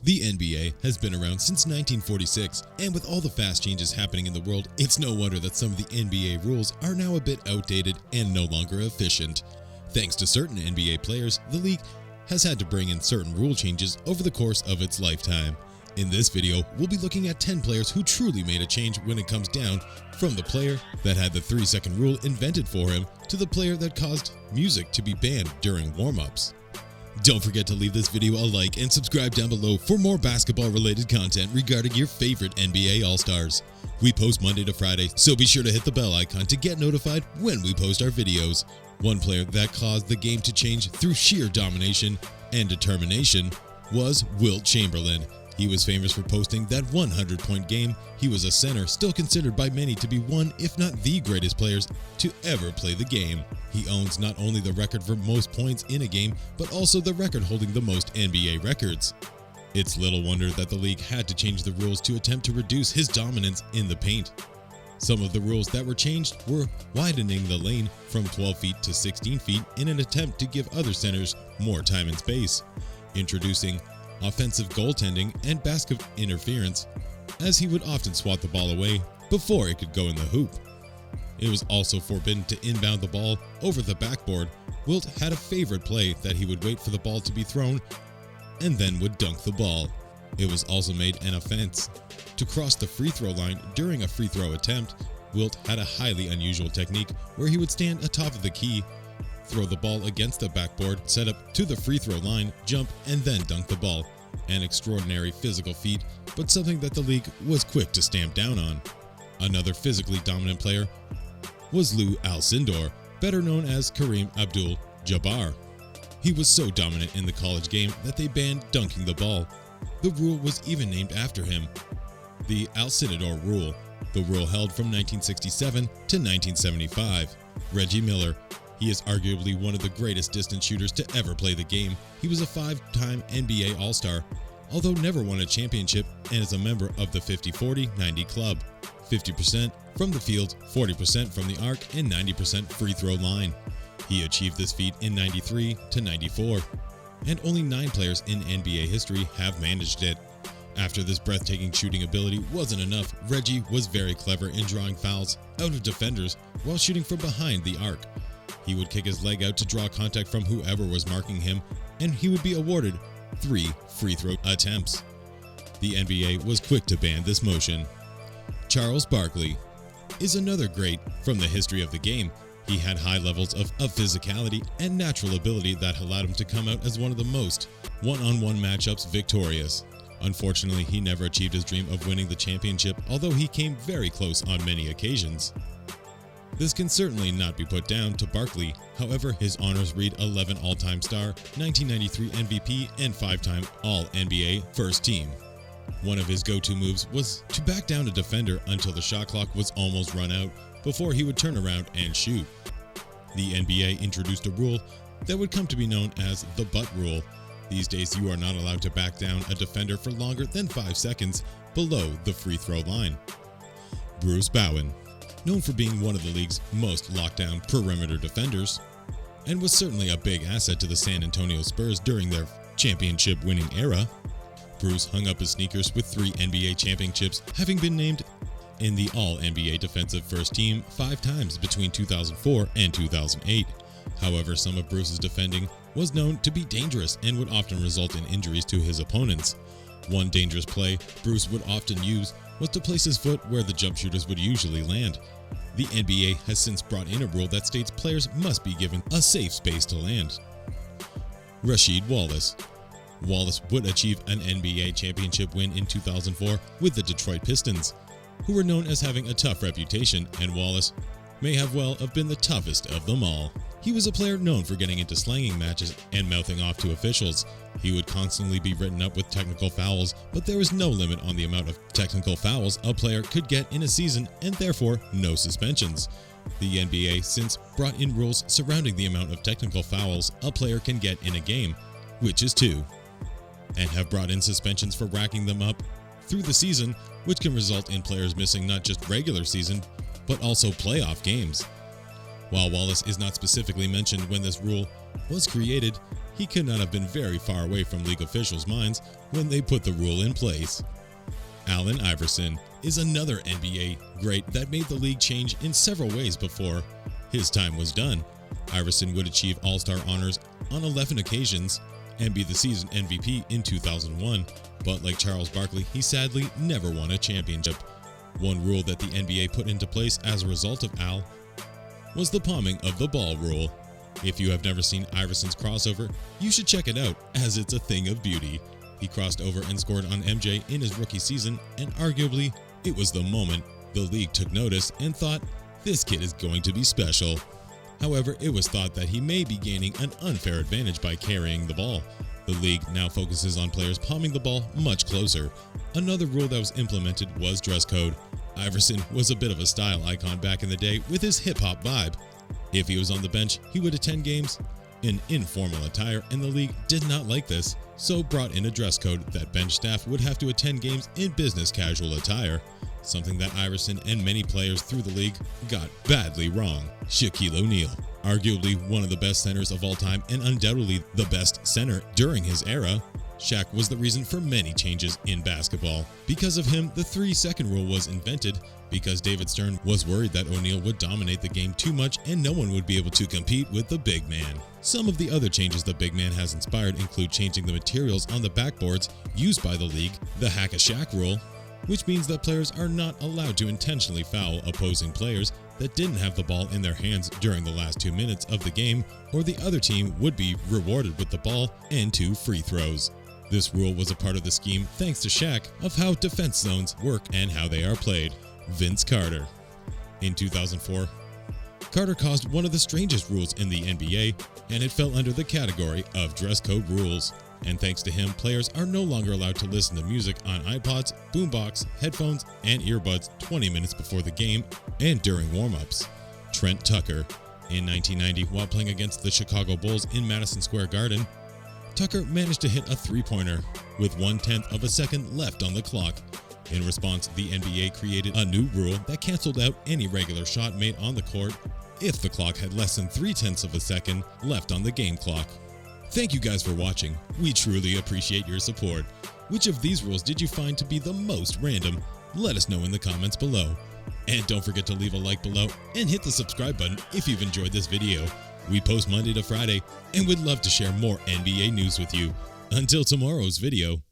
The NBA has been around since 1946, and with all the fast changes happening in the world, it's no wonder that some of the NBA rules are now a bit outdated and no longer efficient. Thanks to certain NBA players, the league has had to bring in certain rule changes over the course of its lifetime. In this video, we'll be looking at 10 players who truly made a change when it comes down, from the player that had the 3-second rule invented for him to the player that caused music to be banned during warm-ups. Don't forget to leave this video a like and subscribe down below for more basketball-related content regarding your favorite NBA All-Stars. We post Monday to Friday, so be sure to hit the bell icon to get notified when we post our videos. One player that caused the game to change through sheer domination and determination was Wilt Chamberlain. He was famous for posting that 100-point game. He was a center, still considered by many to be one, if not the greatest players to ever play the game. He owns not only the record for most points in a game, but also the record holding the most NBA records. It's little wonder that the league had to change the rules to attempt to reduce his dominance in the paint. Some of the rules that were changed were widening the lane from 12 feet to 16 feet in an attempt to give other centers more time and space, introducing offensive goaltending and basket interference, as he would often swat the ball away before it could go in the hoop. It was also forbidden to inbound the ball over the backboard. Wilt had a favorite play that he would wait for the ball to be thrown and then would dunk the ball. It was also made an offense to cross the free throw line during a free throw attempt. Wilt had a highly unusual technique where he would stand atop of the key, throw the ball against the backboard, set up to the free throw line, jump, and then dunk the ball. An extraordinary physical feat, but something that the league was quick to stamp down on. Another physically dominant player was Lou Alcindor, better known as Kareem Abdul-Jabbar. He was so dominant in the college game that they banned dunking the ball. The rule was even named after him, the Alcindor Rule. The rule held from 1967 to 1975. Reggie Miller. He is arguably one of the greatest distance shooters to ever play the game. He was a 5-time NBA All-Star, although never won a championship, and is a member of the 50-40-90 club. 50% from the field, 40% from the arc, and 90% free throw line. He achieved this feat in 93 to 94, and only 9 players in NBA history have managed it. After this breathtaking shooting ability wasn't enough, Reggie was very clever in drawing fouls out of defenders while shooting from behind the arc. He would kick his leg out to draw contact from whoever was marking him, and he would be awarded 3 free throw attempts. The NBA was quick to ban this motion. Charles Barkley is another great from the history of the game. He had high levels of physicality and natural ability that allowed him to come out as one of the most one-on-one matchups victorious. Unfortunately, he never achieved his dream of winning the championship, although he came very close on many occasions. This can certainly not be put down to Barkley. However, his honors read 11 all-time star, 1993 MVP, and 5-time All-NBA first team. One of his go-to moves was to back down a defender until the shot clock was almost run out before he would turn around and shoot. The NBA introduced a rule that would come to be known as the butt rule. These days, you are not allowed to back down a defender for longer than 5 seconds below the free throw line. Bruce Bowen, known for being one of the league's most lockdown perimeter defenders, and was certainly a big asset to the San Antonio Spurs during their championship-winning era. Bruce hung up his sneakers with 3 NBA championships, having been named in the All-NBA defensive first team 5 times between 2004 and 2008. However, some of Bruce's defending was known to be dangerous and would often result in injuries to his opponents. One dangerous play Bruce would often use was to place his foot where the jump shooters would usually land. The NBA has since brought in a rule that states players must be given a safe space to land. Rasheed Wallace. Wallace would achieve an NBA championship win in 2004 with the Detroit Pistons, who were known as having a tough reputation, and Wallace may have well have been the toughest of them all. He was a player known for getting into slanging matches and mouthing off to officials. He would constantly be written up with technical fouls, but there was no limit on the amount of technical fouls a player could get in a season, and therefore no suspensions. The NBA since brought in rules surrounding the amount of technical fouls a player can get in a game, which is 2, and have brought in suspensions for racking them up through the season, which can result in players missing not just regular season, but also playoff games. While Wallace is not specifically mentioned when this rule was created, he could not have been very far away from league officials' minds when they put the rule in place. Allen Iverson is another NBA great that made the league change in several ways before his time was done. Iverson would achieve All-Star honors on 11 occasions and be the season MVP in 2001, but like Charles Barkley, he sadly never won a championship. One rule that the NBA put into place as a result of Al was the palming of the ball rule. If you have never seen Iverson's crossover, you should check it out, as it's a thing of beauty. He crossed over and scored on MJ in his rookie season, and arguably, it was the moment the league took notice and thought, this kid is going to be special. However, it was thought that he may be gaining an unfair advantage by carrying the ball. The league now focuses on players palming the ball much closer. Another rule that was implemented was dress code. Iverson was a bit of a style icon back in the day with his hip-hop vibe. If he was on the bench, he would attend games in informal attire, and the league did not like this, so brought in a dress code that bench staff would have to attend games in business casual attire, something that Iverson and many players through the league got badly wrong. Shaquille ONeal, arguably one of the best centers of all time and undoubtedly the best center during his era, Shaq was the reason for many changes in basketball. Because of him, the 3-second rule was invented because David Stern was worried that ONeal would dominate the game too much and no one would be able to compete with the big man. Some of the other changes the big man has inspired include changing the materials on the backboards used by the league, the Hack a Shaq rule, which means that players are not allowed to intentionally foul opposing players that didn't have the ball in their hands during the last 2 minutes of the game, or the other team would be rewarded with the ball and 2 free throws. This rule was a part of the scheme, thanks to Shaq, of how defense zones work and how they are played. Vince Carter. In 2004, Carter caused one of the strangest rules in the NBA, and it fell under the category of dress code rules. And thanks to him, players are no longer allowed to listen to music on iPods, boombox, headphones, and earbuds 20 minutes before the game and during warm-ups. Trent Tucker. In 1990, while playing against the Chicago Bulls in Madison Square Garden, Tucker managed to hit a three-pointer with 1/10 of a second left on the clock. In response, the NBA created a new rule that canceled out any regular shot made on the court if the clock had less than 3/10 of a second left on the game clock. Thank you guys for watching. We truly appreciate your support. Which of these rules did you find to be the most random? Let us know in the comments below. And don't forget to leave a like below and hit the subscribe button if you've enjoyed this video. We post Monday to Friday and would love to share more NBA news with you. Until tomorrow's video.